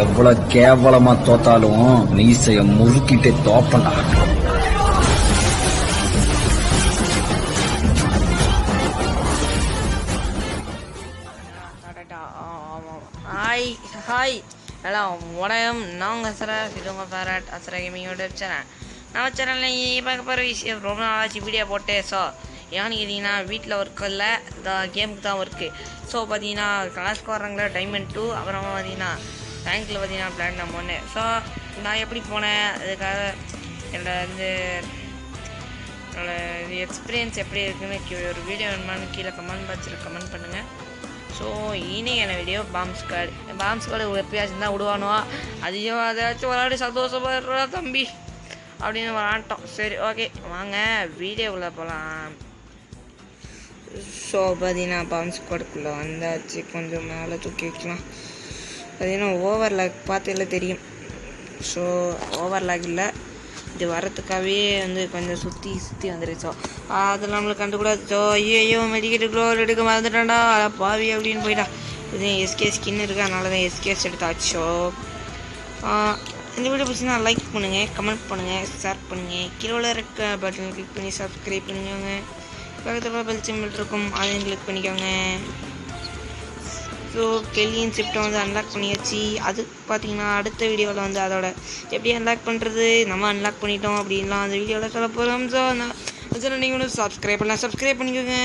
எவ்வளவு கேவலமா தோத்தாலும் மீசைய முறுக்கிட்டே தோப்பண்டா. ஹாய் ஹாய் எல்லாம் உடயம் நாங்கள் அசரத் இது உங்கள் favourite Hazra gaming YouTube channel. நம்ம சேனலில் பார்க்க போகிற விஷயம் ரொம்ப நாளாச்சு வீடியோ போட்டு. ஸோ ஏன்னு கேட்டிங்கன்னா வீட்டில் ஒர்க்கு இல்லை, இந்த கேமுக்கு தான் ஒர்க்கு. ஸோ பார்த்தீங்கன்னா கிளாஸ்க்கு வர்றாங்களே டைமண்ட் 2, அப்புறமா பார்த்தீங்கன்னா ரேங்கில் பார்த்தீங்கன்னா பிளாட்டினம் 1. ஸோ நான் எப்படி போனேன், அதுக்காக என்னோட எக்ஸ்பீரியன்ஸ் எப்படி இருக்குன்னு ஒரு வீடியோ வேணுமான்னு கீழே கமெண்ட் பாக்ஸில் கமெண்ட் பண்ணுங்கள். ஸோ இன்றைக்கான வீடியோ பாம் ஸ்குவாடு எப்பயாச்சும் தான் விடுவானோ, அதையும் அதாச்சும் விளாடி சந்தோஷப்படுறா தம்பி அப்படின்னு விளாண்டோம். சரி ஓகே வாங்க வீடியோக்குள்ளே போகலாம். ஸோ பார்த்தீங்கன்னா பாம் ஸ்குவாடுக்குள்ளே வந்தாச்சு. கொஞ்சம் மேலே தூக்கி வைக்கலாம். பார்த்தீங்கன்னா ஓவர்லாக் பார்த்துல தெரியும். ஸோ ஓவர்லாக் இல்லை, இது வரத்துக்காகவே கொஞ்சம் சுற்றி வந்துருச்சோ, அது நம்மளுக்கு கண்டுக்கூடாது. ஸோ ஐயோ மெடிக்கெட்டு க்ளோவர் எடுக்க மறந்துட்டான்டா பாவி அப்படின்னு போயிட்டா. இது எஸ்கே ஸ்கின் இருக்குது, அதனால தான் எஸ்கேஸ் எடுத்தாச்சோ. இந்த வீடியோ பிடிச்சிங்கன்னா லைக் பண்ணுங்கள், கமெண்ட் பண்ணுங்கள், ஷேர் பண்ணுங்கள், கீழே இருக்க பட்டன் கிளிக் பண்ணி சப்ஸ்கிரைப் பண்ணிக்கோங்க. பக்கத்தில் பெல் சிம்பிள் இருக்கும், அதையும் கிளிக் பண்ணிக்கோங்க. ஸோ கெல்லியன் ஷிஃப்ட்டை அன்லாக் பண்ணியாச்சு. அது பார்த்தீங்கன்னா அடுத்த வீடியோவில் அதோட எப்படி அன்லாக் பண்ணுறது, நம்ம அன்லாக் பண்ணிட்டோம் அப்படின்லாம் அந்த வீடியோவில் சொல்ல போகிறோம். ஸோ நான் நீங்கள் சப்ஸ்கிரைப் பண்ணலாம், சப்ஸ்கிரைப் பண்ணிக்கோங்க.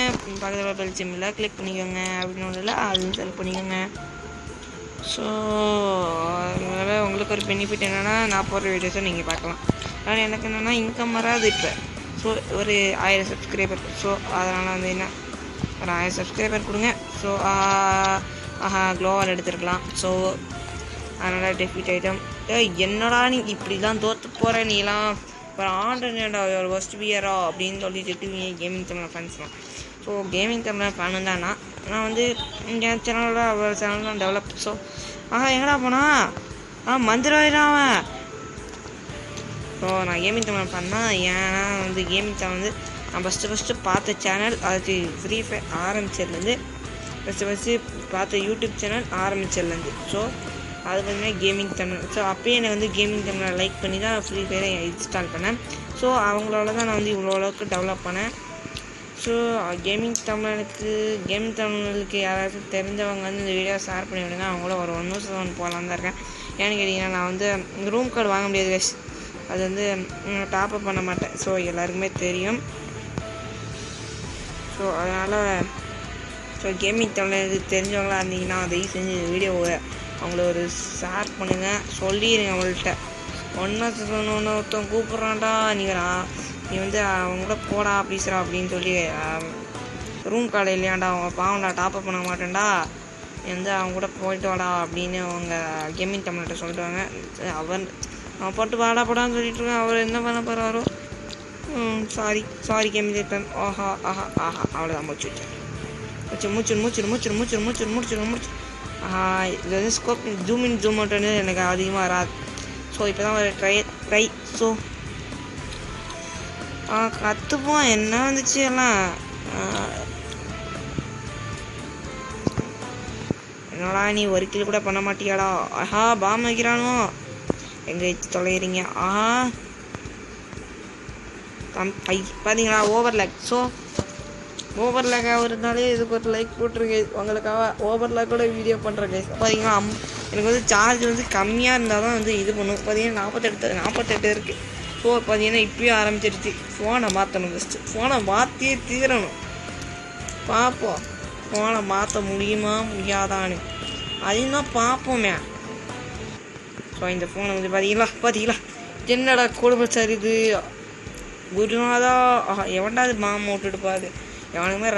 பக்கத்தில் பெல் சிம்பிளில் கிளிக் பண்ணிக்கோங்க அப்படின்னு ஒன்றும் இல்லை, அதுவும் செலக்ட் பண்ணிக்கோங்க. ஸோ அதனால் உங்களுக்கு ஒரு பெனிஃபிட் என்னென்னா, நான் போடுற வீடியோஸை நீங்கள் பார்க்கலாம். ஆனால் எனக்கு என்னென்னா இன்கம் வராது இப்போ. ஸோ ஒரு 1000 சப்ஸ்கிரைபர். ஸோ அதனால் என்ன ஒரு 1000 சப்ஸ்கிரைபர் கொடுங்க. ஸோ க்ளோவால் எடுத்துருக்கலாம். ஸோ அதனால் டெஃபிட் ஐட்டம். என்னடா நீ இப்படி தான் தோற்று போகிற, நீலாம் ஒரு ஆண்டா ஒரு ஃபஸ்ட் பியரா அப்படின்னு சொல்லி திட்டுவீங்க கேமிங் தமிழ் ஃபேன்ஸ்லாம். ஸோ கேமிங் தமிழ் ஃபேனு தான் நான் என் சேனலோட அவர் சேனல் தான் டெவலப். ஸோ எங்கடா போனா மந்திரம் அவன். ஸோ நான் கேமிங் தமிழ் ஃபேன்னா ஏன்னா கேமிங் தமிழ் நான் ஃபஸ்ட்டு பார்த்த சேனல், அது ஃப்ரீ ஃபயர் ஆரம்பிச்சதுலேருந்து ஃபஸ்ட்டு பார்த்த யூடியூப் சேனல் ஆரம்பிச்சதுலேருந்து. ஸோ அது பார்த்தீங்கன்னா கேமிங் தமிழ். ஸோ அப்போயே என்னை கேமிங் தமிழை லைக் பண்ணி தான் ஃப்ரீ ஃபயரை இன்ஸ்டால் பண்ணேன். ஸோ அவங்களோட தான் நான் இவ்வளோ அளவுக்கு டெவலப் பண்ணேன். ஸோ கேமிங் தமிழுக்கு யாராச்சும் தெரிஞ்சவங்க இந்த வீடியோ ஷேர் பண்ணி விடுங்க. அவங்கள ஒரு 1 போகலான்னு தான் இருக்கேன். ஏன்னு கேட்டிங்கன்னா நான் ரூம் கார்டு வாங்க முடியாது கைஸ், அது டாப்அப் பண்ண மாட்டேன். ஸோ எல்லாருக்குமே தெரியும். ஸோ அதனால் கேமிங் தமிழ் தெரிஞ்சவங்களா இருந்தீங்கன்னா தயவு செஞ்சு வீடியோவை அவங்கள ஒரு ஷேர் பண்ணுங்கள், சொல்லிடுங்க அவங்கள்ட்ட. ஒருத்தன் கூப்பிட்றான்டா, நீ அவங்க கூட போடா பேசுகிறா அப்படின்னு சொல்லி ரூம் கார்டு இல்லையாண்டா, அவங்க பாவண்டா டாப்அப் பண்ண மாட்டேன்டா, நீ அவங்க கூட போயிட்டு வாடா அப்படின்னு அவங்க கேமிங் தமிழ்கிட்ட சொல்லிட்டுவாங்க. அவன் போட்டு வாடா போடான்னு சொல்லிட்டு இருக்கேன். அவர் என்ன பண்ண போகிறாரோ. Sorry gaming Tamil. அவ்வளோதான் முடிச்சுட்டேன். மூச்சு. இது ஸ்கோப் ஜூம் அவுட்னு எனக்கு அதிகமாக வராது. ஸோ இப்போ தான் ஒரு ட்ரை. ஸோ கற்றுப்போம் என்ன வந்துச்சு எல்லாம். என்னடா நீ ஒரு கிலோ கூட பண்ண மாட்டியாடா. பாம் வைக்கிறானோ, எங்கே வச்சு தொலைகிறீங்க. பார்த்தீங்களா ஓவர்லாக். ஸோ ஓவர்லாக்காக இருந்தாலே இதுக்கு ஒரு லைக் போட்டிருக்கே, உங்களுக்காக ஓவர்லாக்கோட வீடியோ பண்ணுறேன் கைஸ். பார்த்தீங்கன்னா எனக்கு சார்ஜ் கம்மியாக இருந்தால் தான் இது பண்ணும். பார்த்தீங்கன்னா 48 இருக்குது. ஸோ பார்த்தீங்கன்னா இப்பயும் ஆரம்பிச்சிருச்சு. ஃபோனை மாற்றணும், ஃபஸ்ட்டு ஃபோனை மாற்றியே தீரணும். பார்ப்போம் ஃபோனை மாற்ற முடியுமா முடியாதான்னு, அதையும் தான் பார்ப்போமே. ஸோ இந்த ஃபோனை பார்த்தீங்களா என்னடா குடும்ப சரிது குருநாதா. எவன்டாது மாமா விட்டுட்டு பாரு, எவனுக்குமே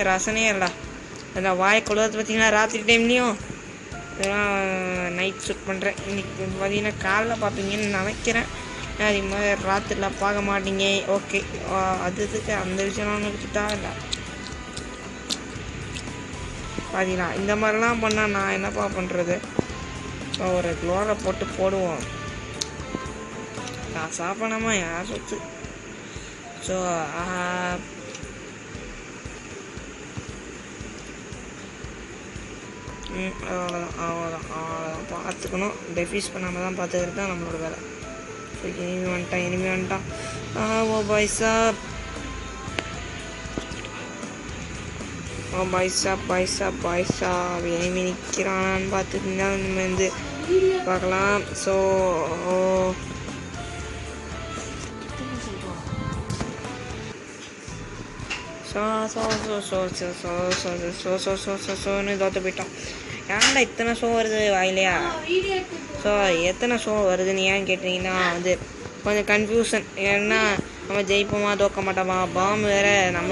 ரசனையே இல்லடா. அந்த வாயை கொள்வது பார்த்தீங்கன்னா ராத்திரி டைம்லேயும் இதெல்லாம் நைட் ஷூட் பண்ணுறேன். இன்றைக்கி பார்த்தீங்கன்னா காலைல பார்ப்பீங்கன்னு நினைக்கிறேன். அதிகமாக ராத்திரிலாம் பார்க்க மாட்டீங்க. ஓகே அதுக்கு அந்த விஷயம்லாம் நினச்சிட்டா இல்லை. பார்த்தீங்களா இந்த மாதிரிலாம் பண்ணால் நான் என்னப்பா பண்ணுறது. ஒரு க்ளோரை போடுவோம். காசா பண்ணாமா யார் சொத்து. ஸோ அவ்வளோதான் பார்த்துக்கணும். டெஃப்யூஸ் பண்ணாமல் தான் பார்த்துக்கிறது தான் நம்மளோட வேலை. ஸோ இனிமே வந்துட்டான். ஓ பைசா இனிமே நிற்கிறானான்னு பார்த்துக்கிங்கன்னா நம்ம வந்து பார்க்கலாம். ஸோ தோற்று போயிட்டோம். ஏன்டா இத்தனை ஷோ வருது வாயிலையா? ஸோ எத்தனை ஷோ வருதுன்னு ஏன்னு கேட்டிங்கன்னா வந்து கொஞ்சம் கன்ஃபியூஷன். ஏன்னா நம்ம ஜெயிப்போமா தோக்க மாட்டோமா, பாம்பு வேறு நம்ம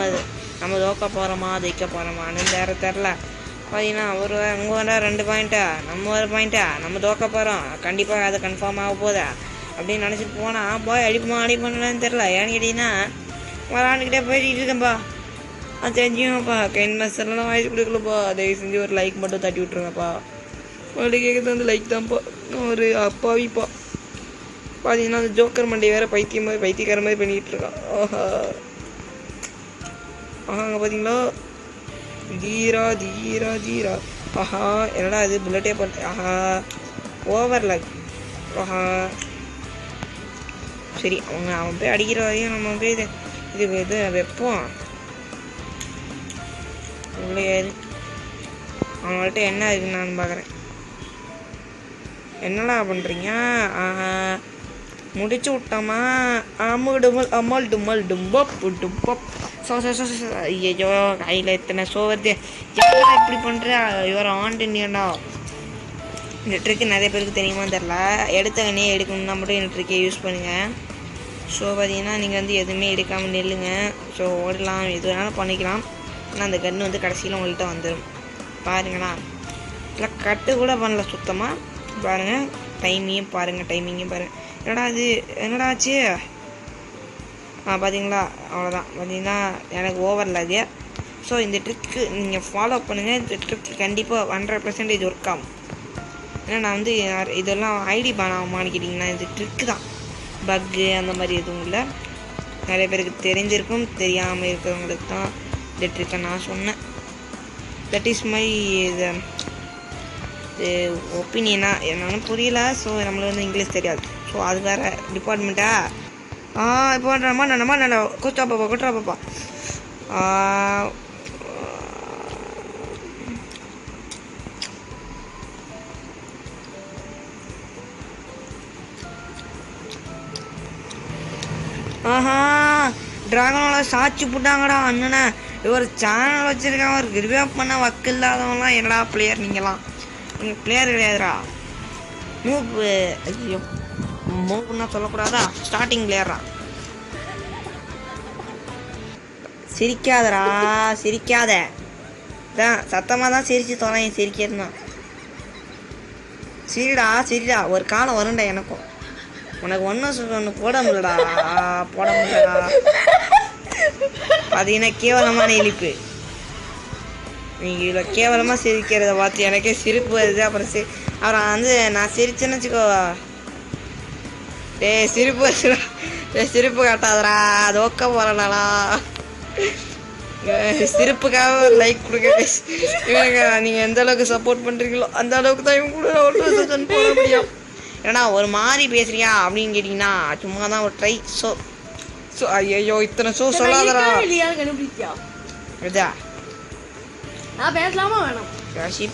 தோக்க போகிறோமா ஜெயிக்க போகிறோமான்னு வேறு தெரில. பார்த்தீங்கன்னா அங்கே வர 2 பாயிண்ட்டா, நம்ம 1 பாயிண்ட்டா, நம்ம தோக்க போகிறோம் கண்டிப்பாக அது கன்ஃபார்ம் ஆக போதா அப்படின்னு நினச்சிட்டு போனால் போய் அடிப்போம்னு தெரில. ஏன்னு கேட்டிங்கன்னா வராண்டுக்கிட்டே போயிட்டு இருக்கேன்ப்பா. அது தெரிஞ்சுங்கப்பா. கைன் மாஸ்டர்லாம் வாய்ஸ் கொடுக்கலப்பா. தயவு செஞ்சு ஒரு லைக் மட்டும் தட்டி விட்ருங்கப்பா. மறுபடியும் கேட்குறது வந்து லைக் தான்ப்பா. ஒரு அப்பாவிப்பா. பார்த்தீங்கன்னா அந்த ஜோக்கர் மண்டை வேறு பைத்தியக்கார மாதிரி பண்ணிக்கிட்டு இருக்கான். அங்கே பார்த்தீங்களா தீரா ஆஹா என்னடா இது புல்லட்டே போட்ட. Over like. சரி அவன் போய் அடிக்கிற வரையும் நம்ம போய் இது வைப்போம். உள்ளே அவங்கள்ட்ட என்ன இருக்குன்னு நான் பார்க்குறேன். என்னடா பண்ணுறீங்க? முடிச்சு விட்டோமா? அமல் டும்மல் டும்பப். ஐயோ கையில் எத்தனை ஷோ வருது. யாரா இப்படி பண்ணுற? இவரை ஆண்டுனியடா. இந்த ட்ரிக்கு நிறைய பேருக்கு தெரியுமான்னு தெரில. எடுத்த கண்ணே எடுக்கணும்னா மட்டும் இந்த ட்ரிக்கை யூஸ் பண்ணுங்கள். ஸோ பார்த்தீங்கன்னா நீங்கள் வந்து எதுவுமே எடுக்காமல் நில்லுங்க. ஸோ ஓடலாம், எது வேணாலும் பண்ணிக்கலாம். ஆனால் அந்த கன்று வந்து கடைசியில் உங்கள்கிட்ட வந்துடும். பாருங்கண்ணா இல்லை கட்டு கூட பண்ணல சுத்தமாக. பாருங்கள் டைமிங்கும் பாருங்கள். என்னடா ஆச்சு? பார்த்தீங்களா அவ்வளோதான். பார்த்தீங்கன்னா எனக்கு ஓவரில் அது. ஸோ இந்த ட்ரிக்கு நீங்கள் ஃபாலோ பண்ணுங்கள். இந்த ட்ரிக்கு கண்டிப்பாக 100% ஒர்க் ஆகும். ஏன்னா நான் வந்து இதெல்லாம் ஐடி பண்ணாமான்னு கேட்டிங்கன்னா இந்த ட்ரிக்கு தான். பக்கு அந்த மாதிரி எதுவும் இல்லை. நிறைய பேருக்கு தெரிஞ்சிருக்கும், தெரியாமல் இருக்கிறவங்களுக்கு தான் இந்த ட்ரிக்கை நான் சொன்னேன். தட் இஸ் மை இது ஒப்பீனியனா என்னன்னு புரியல. ஸோ நம்மளுக்கு வந்து இங்கிலீஷ் தெரியாது. ஸோ அது வேறு டிபார்ட்மெண்ட்டா. இப்போ நம்ம கொட்டா பாப்பா. ட்ராகனோட சாட்சி போட்டாங்கடா அண்ணனை. இவர் சேனல் வச்சுருக்கான். ஒரு ரிவ்யூ பண்ண வக்கு இல்லாதவங்களாம் என்னடா பிளேயர் நீங்களாம்? நீங்கள் பிளேயர் கிடையாதுடா. மூவ்னா சொல்லக்கூடாதா? ஸ்டார்டிங் பிளேயரா. சிரிக்காத தான் சத்தமாக தான் சிரிச்சு தொலைங்க. சிரிக்கிறதுனா சரிடா ஒரு காலம் வரும்டா எனக்கும். உனக்கு ஒன்று போட முடியலடா. பார்த்தீங்கன்னா கேவலமான இழிப்பு. நீங்கள் இவ்வளோ கேவலமாக சிரிக்கிறத பார்த்து எனக்கே சிரிப்பு வருது. அப்புறம் வந்து நான் சிரிச்சேன்னு வச்சுக்கோ. சிரிப்பு வருதுடா. சிரிப்பு காட்டாதடா. அது ஓக்க போகிறனாலா சிரிப்புக்காக ஒரு லைக் கொடுங்க. நீங்கள் எந்த அளவுக்கு சப்போர்ட் பண்ணுறீங்களோ அந்த அளவுக்கு தான் இவங்க கூட போட முடியும். ஏன்னா ஒரு மாதிரி பேசுறியா அப்படின்னு கேட்டிங்கன்னா சும்மா தான் ஒரு ட்ரை. ஸோ ஐயோ இத்தனை ஷோ சொல்லாதடா. இதா நான் பேசலாமா வேணாம்?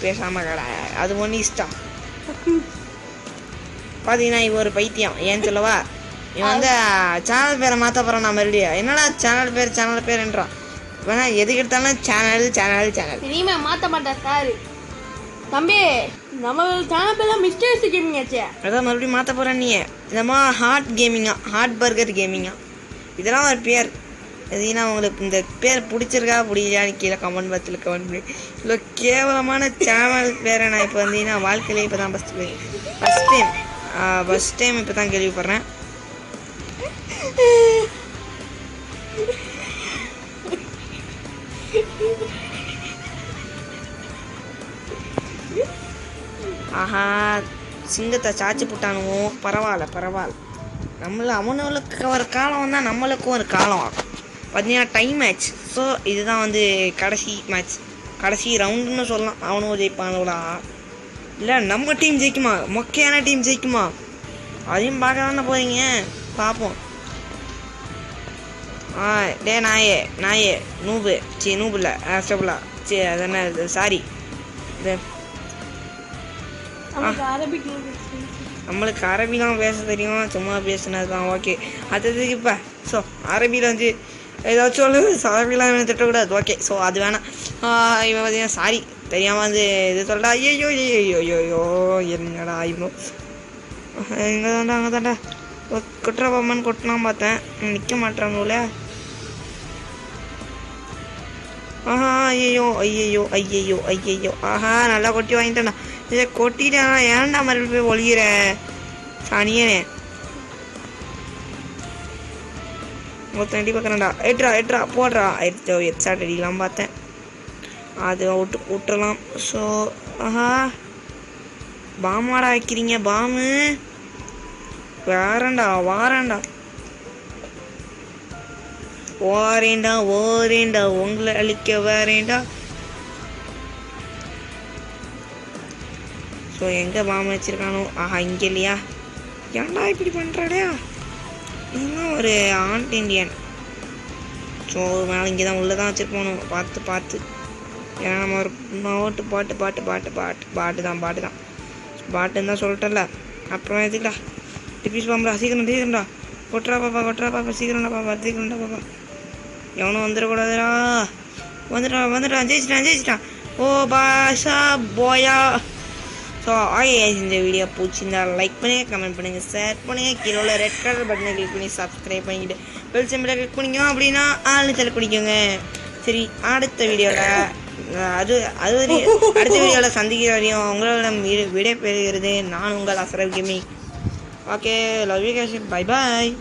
பேசாமல் கடை அது ஒன்று இஷ்டம். பார்த்தீங்கன்னா இவன் ஒரு பைத்தியம். ஏன்னு சொல்லவா? இவன் வந்து சேனல் பேரை மாற்ற போகிறான். நான் மறுபடியும் என்னடா சேனல் பேருன்றான். வேணா எதுக்கு எடுத்தாலும் சேனல் இனிமே மாற்ற மாட்டேன் சார். தம்பி நம்ம சேனல் பேர் மிஸ்டேக்ஸ் கேமிங் ஆச்சு. அதான் மறுபடியும் மாற்ற போகிறேன். நீ இதமா ஹாட் பர்கர் கேமிங்கா இதெல்லாம் ஒரு பேர். எதுனா உங்களுக்கு இந்த பேர் பிடிச்சிருக்கா பிடிக்கலான்னு கீழே கமெண்ட் பாக்ஸில் கமெண்ட் பண்ணி. இவ்வளோ கேவலமான சேனல் பேரை நான் இப்போ வந்தீங்கன்னா வாழ்க்கையிலே இப்போ தான் ஃபஸ்ட் டைம் இப்போ தான் கேள்விப்படுறேன். சிங்கத்தை சாச்சி போட்டானுவோம். பரவாயில்ல. அவனுக்கு ஒரு காலம் வந்தால் நம்மளுக்கும் ஒரு காலம் ஆகும். பார்த்தீங்கன்னா டைம் மேட்ச். ஸோ இதுதான் வந்து கடைசி மேட்ச். கடைசி ரவுண்டுன்னு சொல்லலாம். அவனும் ஜெயிப்பானுங்களா இல்லை நம்ம டீம் ஜெயிக்குமா, மொக்கையான டீம் ஜெயிக்குமா, அதையும் பார்க்க தானே போகிறீங்க. பார்ப்போம். டே நாயே நூபு நூபு இல்லை ஸ்டெபிளா அதென்ன சாரி இது அரபிக் நம்மளுக்கு அரபிலாம் பேச தெரியும், சும்மா பேசுனது தான். ஓகே அதுக்கு இப்போ ஸோ அரபியில் வந்து ஏதாச்சும் சொல்லு, அரபிலாம் இவனை திட்டக்கூடாது. ஓகே ஸோ அது வேணாம். இவன் பார்த்தீங்கன்னா சாரி தெரியாமல் வந்து இது சொல்கிறா. ஐயோ என்னடா இவனும் இங்கே தாண்டா கொட்டுற பொம்மன் கொட்டலாம் பார்த்தேன், நிற்க மாட்டானுல. ஐயோ ஆஹா நல்லா கொட்டி வாங்கிட்டேண்ணா. இதை கொட்டிட்டேன் ஏன்டா மறுபடியும் போய் ஒழிகிற சனியனே. மொத்தம் அடி பார்க்குறேன்டா. எட்ரா போடுறா. ஹெட்ஷாட் அடிக்கலாம் பார்த்தேன், அது விட்டுறலாம். ஸோ ஆஹா பாமாடா வைக்கிறீங்க, பாமு வாரேண்டா உங்களை அழிக்க வரேண்டா. ஸோ எங்கே பாம்பு வச்சிருக்கானோ, ஆஹா இங்கே இல்லையா, ஏன்டா இப்படி பண்ணுறாடையா, இன்னும் ஒரு ஆன்ட் இண்டியன். ஸோ மேலே இங்கே தான் உள்ளே தான் வச்சுருப்போம், பார்த்து ஏன்னா நம்ம ஒரு ஓட்டு பாட்டு தான் பாட்டுன்னு தான் சொல்லிட்டல. அப்புறம் எதுக்குடா டிபிஸ் பாம்பா, சீக்கிரம்டா கொட்டுறா பாப்பா சீக்கிரம்டா பாப்பா. எவனும் வந்துடக்கூடாதுடா. வந்துட்டான் ஜெயிச்சிட்டான். ஓ பாஷா போயா. ஸோ இந்த வீடியோ பிடிச்சிருந்தா லைக் பண்ணுங்கள், கமெண்ட் பண்ணுங்கள், ஷேர் பண்ணுங்கள். கீழே உள்ள ரெட் கலர் பட்டனை கிளிக் பண்ணி சப்ஸ்கிரைப் பண்ணிக்கிட்டு பெல் சிம்பிளை கிளிக் பண்ணிக்கோங்க. அப்படின்னா ஆள் தலை குடிக்கோங்க. சரி அடுத்த வீடியோவில் அடுத்த வீடியோவில் சந்திக்கிற வரையும் உங்களோட விடை பெறுகிறது நான் உங்கள் Ashraf gaming. Okay love you guys, bye bye.